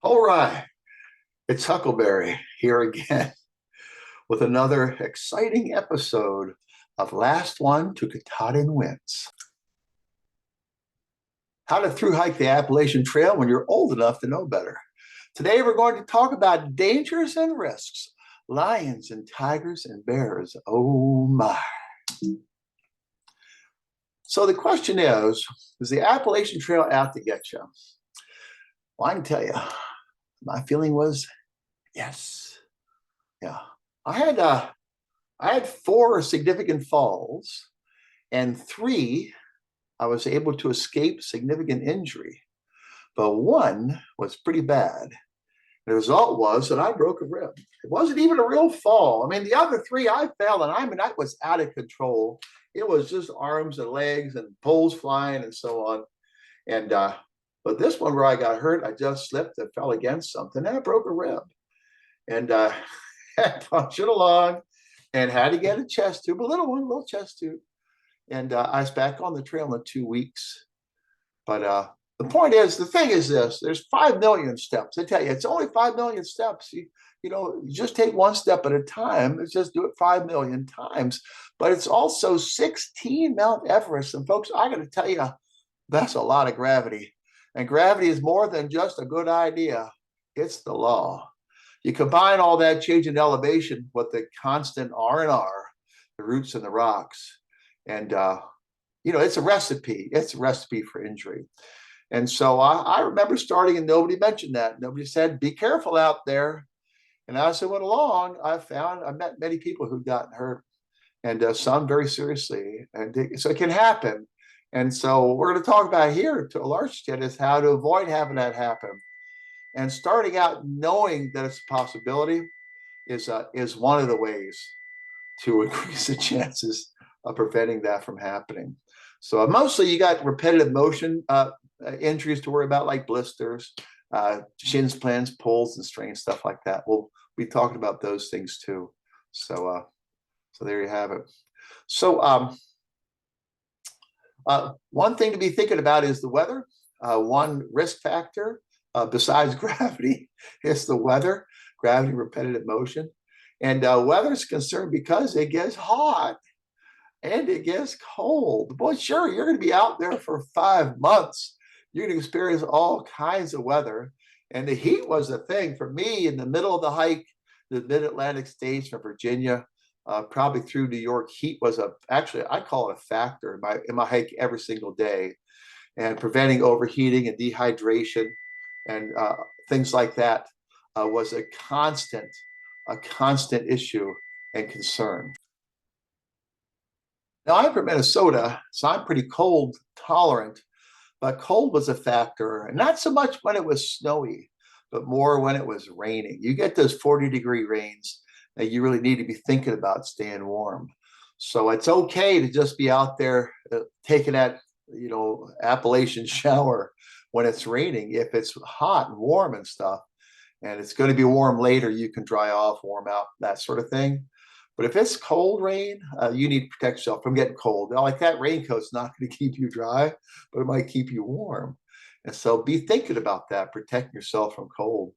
All right, it's Huckleberry here again with another exciting episode of Last One to Katahdin Wins. How to through hike the Appalachian Trail when you're old enough to know better. Today we're going to talk about dangers and risks, lions and tigers and bears. Oh my. So the question is the Appalachian Trail out to get you? Well, I can tell you, my feeling was yes. Yeah. I had four significant falls, and three I was able to escape significant injury, but one was pretty bad. The result was that I broke a rib. It wasn't even a real fall. I mean, the other three I fell, and I was out of control. It was just arms and legs and poles flying and so on. And but this one where I got hurt, I just slipped and fell against something, and I broke a rib. And punched it along and had to get a chest tube, a little chest tube. And I was back on the trail in 2 weeks. But the point is, the thing is this, there's 5 million steps. I tell you, it's only 5 million steps. You just take one step at a time. Let's just do it 5 million times. But it's also 16 Mount Everest. And folks, I got to tell you, that's a lot of gravity. And gravity is more than just a good idea. It's the law. You combine all that change in elevation with the constant R&R, the roots and the rocks, and it's a recipe. It's a recipe for injury. And so I remember starting, and nobody mentioned that. Nobody said, "Be careful out there." And as I went along, I met many people who'd gotten hurt, and some very seriously. And so it can happen. And so we're going to talk about here to a large extent is how to avoid having that happen. And starting out knowing that it's a possibility is one of the ways to increase the chances of preventing that from happening. So mostly you got repetitive motion injuries to worry about, like blisters, shin splints, pulls and strains, stuff like that. We'll be talking about those things too. So there you have it. So one thing to be thinking about is the weather. One risk factor besides gravity is the weather, gravity, repetitive motion. And weather is concerned because it gets hot and it gets cold. Boy, sure, you're going to be out there for 5 months. You're going to experience all kinds of weather. And the heat was the thing for me in the middle of the hike, the mid-Atlantic states from Virginia, probably through New York. Heat was actually, I call it a factor in my hike every single day. And preventing overheating and dehydration and things like that was a constant issue and concern. Now I'm from Minnesota, so I'm pretty cold tolerant, but cold was a factor, and not so much when it was snowy, but more when it was raining. You get those 40-degree rains that you really need to be thinking about staying warm. So it's okay to just be out there taking that Appalachian shower when it's raining. If it's hot and warm and stuff, and it's going to be warm later, you can dry off, warm out, that sort of thing. But if it's cold rain, you need to protect yourself from getting cold. Now, like that raincoat's not going to keep you dry, but it might keep you warm. And so be thinking about that, protecting yourself from cold.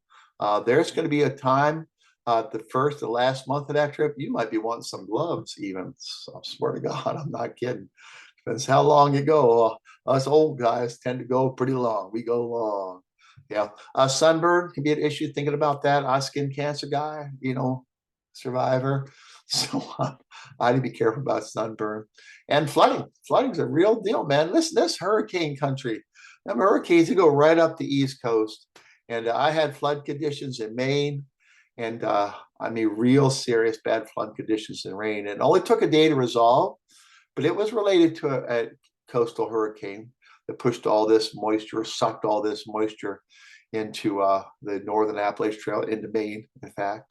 There's going to be a time, the last month of that trip, you might be wanting some gloves even. So I swear to God, I'm not kidding. Depends how long you go. Us old guys tend to go pretty long. We go long. Yeah. Sunburn can be an issue. Thinking about that. I skin cancer guy, survivor. So I need to be careful about sunburn and flooding. Flooding's a real deal, man. Listen, this hurricane country. Them hurricanes, you go right up the East Coast. And I had flood conditions in Maine. And real serious bad flood conditions and rain. It only took a day to resolve. But it was related to a coastal hurricane that pushed all this moisture, sucked all this moisture into the northern Appalachian Trail, into Maine, in fact.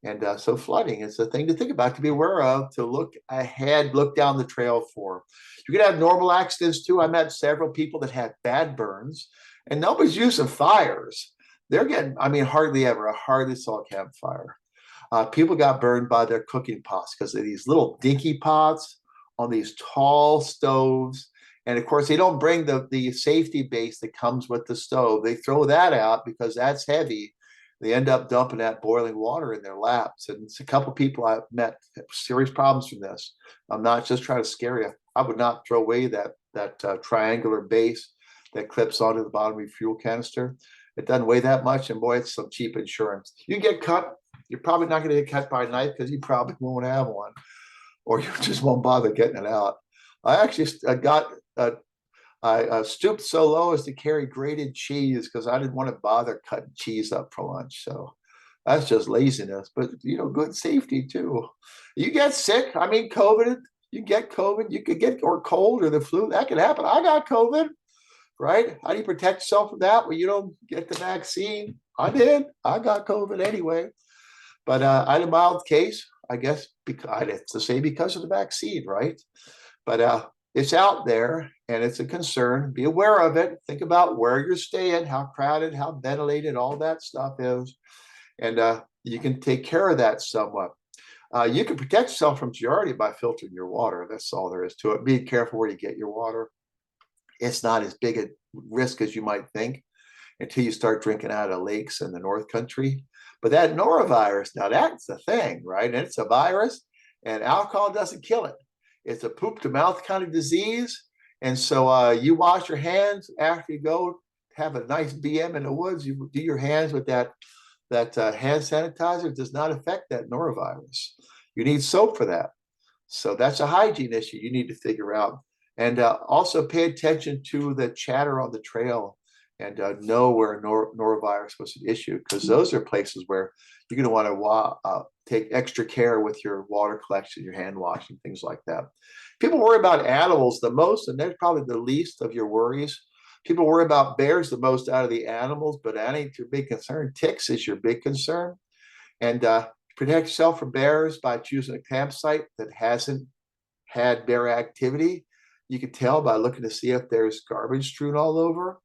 And so flooding is a thing to think about, to be aware of, to look ahead, look down the trail for. You could have normal accidents too. I met several people that had bad burns, and nobody's using fires. They're getting, hardly ever. I hardly saw a campfire. People got burned by their cooking pots because of these little dinky pots on these tall stoves, And of course, they don't bring the safety base that comes with the stove. They throw that out because that's heavy. They end up dumping that boiling water in their laps. And it's a couple of people I've met have serious problems from this. I'm not just trying to scare you. I would not throw away that triangular base that clips onto the bottom of your fuel canister. It doesn't weigh that much, and boy, it's some cheap insurance. You get cut, you're probably not going to get cut by a knife because you probably won't have one, or you just won't bother getting it out. I actually I stooped so low as to carry grated cheese because I didn't want to bother cutting cheese up for lunch. So that's just laziness, but good safety too. You get sick. I mean, COVID. You get COVID. You could get or cold or the flu. That could happen. I got COVID. Right? How do you protect yourself from that when you don't get the vaccine? I did. I got COVID anyway, but I had a mild case. I guess because I have to say because of the vaccine, right? But it's out there and it's a concern. Be aware of it. Think about where you're staying, how crowded, how ventilated, all that stuff is. And you can take care of that somewhat. You can protect yourself from Giardia by filtering your water. That's all there is to it. Be careful where you get your water. It's not as big a risk as you might think until you start drinking out of lakes in the North Country. But that norovirus, now that's the thing, right? And it's a virus, and alcohol doesn't kill it. It's a poop to mouth kind of disease. And so you wash your hands after you go have a nice BM in the woods. You do your hands with that hand sanitizer. It does not affect that norovirus. You need soap for that. So that's a hygiene issue you need to figure out. And also pay attention to the chatter on the trail and know where norovirus was an issue, because those are places where you're going to want to take extra care with your water collection, your hand washing, things like that. People worry about animals the most, and they're probably the least of your worries. People worry about bears the most out of the animals, but that ain't your big concern. Ticks is your big concern. And protect yourself from bears by choosing a campsite that hasn't had bear activity. You can tell by looking to see if there's garbage strewn all over,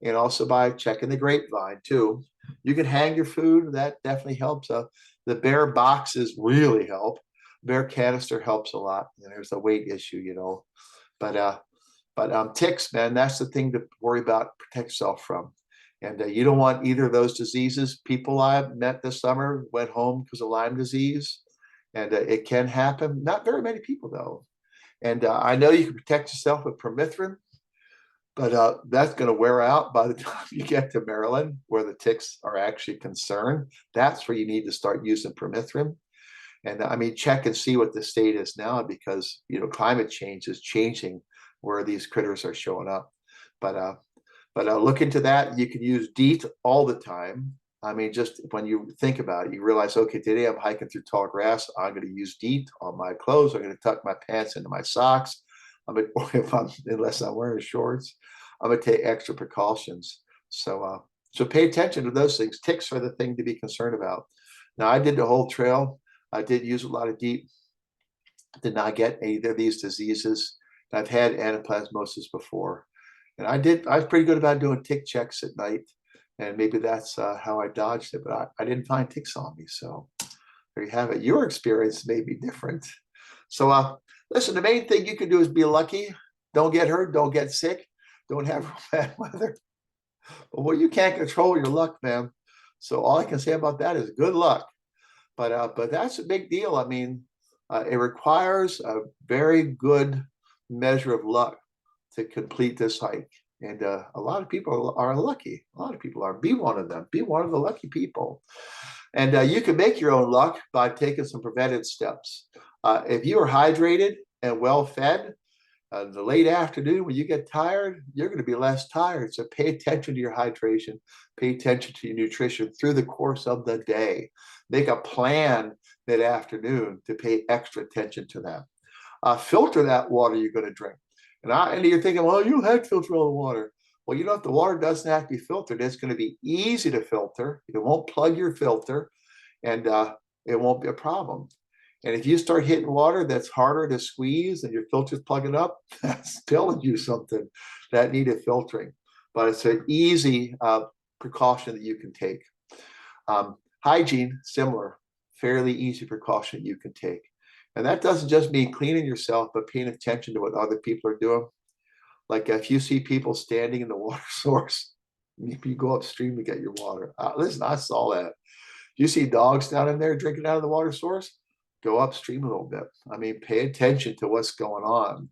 and also by checking the grapevine too. You can hang your food. That definitely helps. The bear boxes really help. Bear canister helps a lot. And there's a weight issue. But ticks, man, that's the thing to worry about, protect yourself from. And you don't want either of those diseases. People I've met this summer went home because of Lyme disease, and it can happen. Not very many people though. And I know you can protect yourself with permethrin, but that's going to wear out by the time you get to Maryland, where the ticks are actually concerned. That's where you need to start using permethrin. And I mean, check and see what the state is now, because climate change is changing where these critters are showing up. But look into that. You can use DEET all the time. I mean, just when you think about it, you realize, okay, today I'm hiking through tall grass. I'm going to use DEET on my clothes. I'm going to tuck my pants into my socks. Unless I'm wearing shorts, I'm going to take extra precautions. So pay attention to those things. Ticks are the thing to be concerned about. Now, I did the whole trail. I did use a lot of DEET. Did not get either of these diseases. I've had anaplasmosis before, and I was pretty good about doing tick checks at night. And maybe that's how I dodged it, but I didn't find ticks on me. So there you have it. Your experience may be different. So listen, the main thing you can do is be lucky. Don't get hurt. Don't get sick. Don't have bad weather. But well, you can't control your luck, man. So all I can say about that is good luck. But that's a big deal. I mean, it requires a very good measure of luck to complete this hike. And a lot of people are lucky. A lot of people are. Be one of them. Be one of the lucky people. And you can make your own luck by taking some preventive steps. If you are hydrated and well fed, the late afternoon when you get tired, you're going to be less tired. So pay attention to your hydration. Pay attention to your nutrition through the course of the day. Make a plan that afternoon to pay extra attention to that. Filter that water you're going to drink. And you're thinking, well, you had to filter all the water. Well, if the water doesn't have to be filtered, it's going to be easy to filter. It won't plug your filter, and it won't be a problem. And if you start hitting water that's harder to squeeze and your filter's plugging up, that's telling you something that needed filtering. But it's an easy precaution that you can take. Hygiene, similar, fairly easy precaution you can take. And that doesn't just mean cleaning yourself, but paying attention to what other people are doing. Like if you see people standing in the water source, you go upstream to get your water. Listen, I saw that. You see dogs down in there drinking out of the water source, go upstream a little bit. I mean, pay attention to what's going on,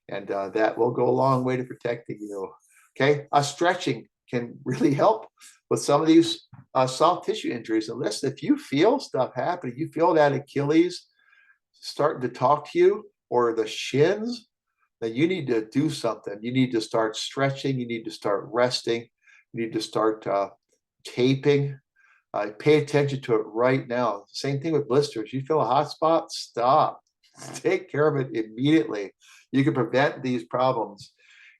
and that will go a long way to protecting you. Okay, stretching can really help with some of these soft tissue injuries. And listen, if you feel stuff happening, you feel that Achilles starting to talk to you or the shins, then you need to do something. You need to start stretching. You need to start resting. You need to start taping. Pay attention to it right now. Same thing with blisters. You feel a hot spot, stop. Take care of it immediately. You can prevent these problems.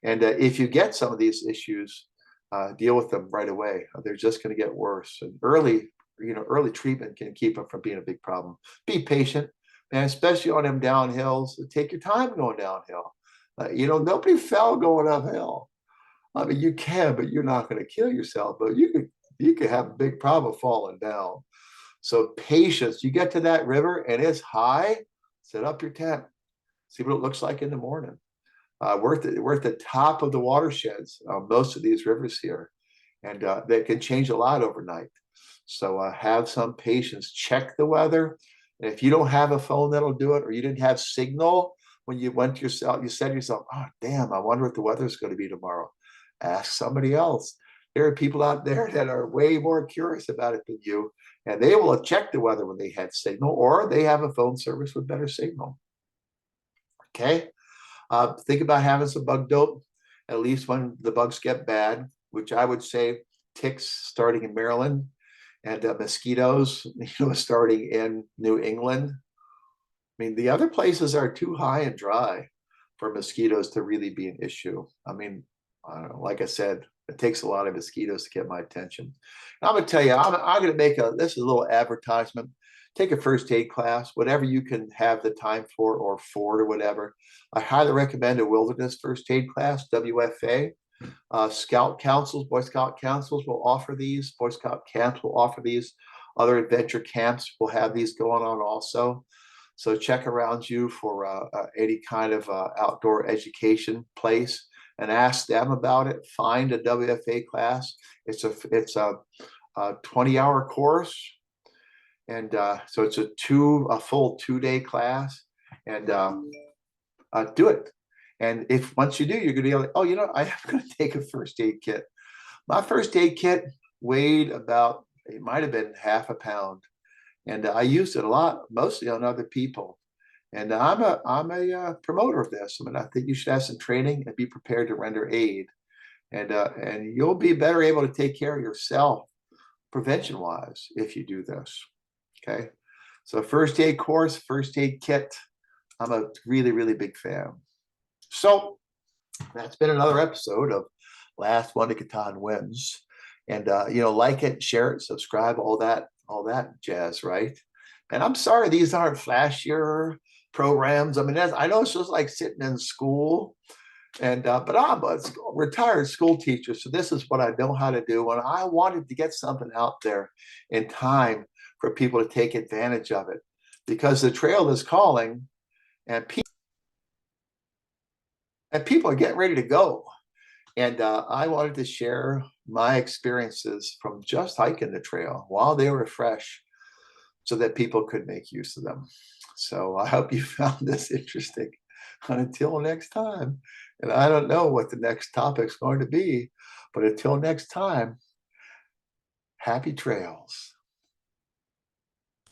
And if you get some of these issues, deal with them right away. They're just going to get worse. And early treatment can keep them from being a big problem. Be patient, and especially on them downhills. Take your time going downhill. Nobody fell going uphill. I mean, you can, but you're not going to kill yourself. But you could have a big problem falling down. So patience. You get to that river and it's high. Set up your tent. See what it looks like in the morning. We're at the top of the watersheds, most of these rivers here, and they can change a lot overnight. So have some patience. Check the weather. And if you don't have a phone that'll do it, or you didn't have signal when you went to yourself, you said to yourself, "Oh, damn, I wonder what the weather's going to be tomorrow." Ask somebody else. There are people out there that are way more curious about it than you, and they will check the weather when they had signal, or they have a phone service with better signal. Okay. Think about having some bug dope, at least when the bugs get bad, which I would say ticks starting in Maryland, and mosquitoes, starting in New England. I mean, the other places are too high and dry for mosquitoes to really be an issue. I mean, I don't know, like I said, it takes a lot of mosquitoes to get my attention. And I'm going to tell you, I'm going to make this is a little advertisement. Take a first aid class, whatever you can have the time for or afford or whatever. I highly recommend a wilderness first aid class, WFA. Scout councils, Boy Scout councils will offer these. Boy Scout camps will offer these. Other adventure camps will have these going on also. So check around you for any kind of outdoor education place and ask them about it. Find a WFA class. It's a 20-hour course. And so it's a full 2-day class, and do it. And if once you do, you're going to be like, oh, I'm going to take a first aid kit. My first aid kit weighed about, it might have been half a pound. And I used it a lot, mostly on other people. And I'm a promoter of this. I mean, I think you should have some training and be prepared to render aid. And you'll be better able to take care of yourself prevention-wise if you do this. Okay. So first aid course, first aid kit. I'm a really, really big fan. So that's been another episode of Last One to Catan Wins. And like it, share it, subscribe, all that jazz, right? And I'm sorry these aren't flashier programs. I mean, I know it's just like sitting in school, but I'm a retired school teacher, so this is what I know how to do. And I wanted to get something out there in time for people to take advantage of it, because the trail is calling, and people are getting ready to go. And I wanted to share my experiences from just hiking the trail while they were fresh, so that people could make use of them. So I hope you found this interesting. And until next time, and I don't know what the next topic's going to be, but until next time, happy trails.